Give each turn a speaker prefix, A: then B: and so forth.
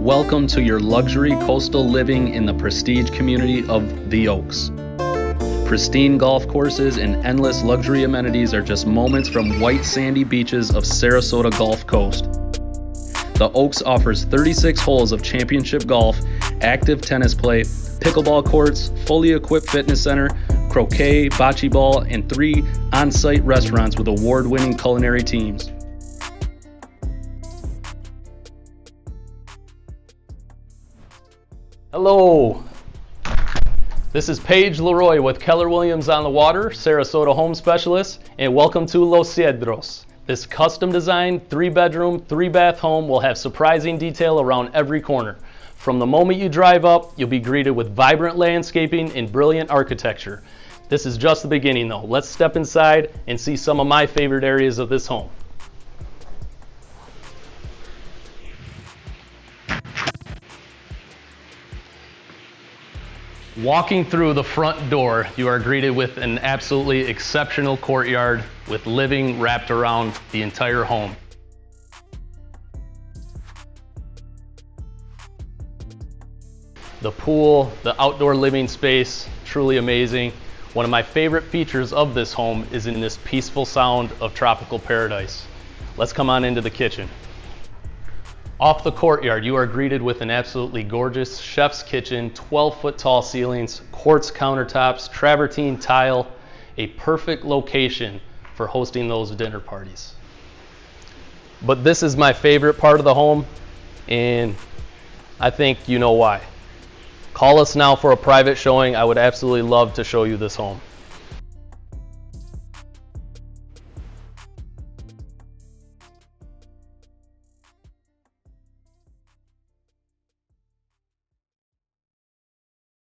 A: Welcome to your luxury coastal living in the prestige community of The Oaks. Pristine golf courses and endless luxury amenities are just moments from white sandy beaches of Sarasota Gulf Coast. The Oaks offers 36 holes of championship golf, active tennis play, pickleball courts, fully equipped fitness center, croquet, bocce ball, and 3 on-site restaurants with award-winning culinary teams. Hello, this is Paige LeRoy with Keller Williams on the Water, Sarasota Home Specialist, and welcome to Los Cedros. This custom-designed 3-bedroom, 3-bath home will have surprising detail around every corner. From the moment you drive up, you'll be greeted with vibrant landscaping and brilliant architecture. This is just the beginning though. Let's step inside and see some of my favorite areas of this home. Walking through the front door, you are greeted with an absolutely exceptional courtyard with living wrapped around the entire home. The pool, the outdoor living space, truly amazing. One of my favorite features of this home is in this peaceful sound of tropical paradise. Let's come on into the kitchen. Off the courtyard, you are greeted with an absolutely gorgeous chef's kitchen, 12-foot tall ceilings, quartz countertops, travertine tile, a perfect location for hosting those dinner parties. But this is my favorite part of the home, and I think you know why. Call us now for a private showing. I would absolutely love to show you this home.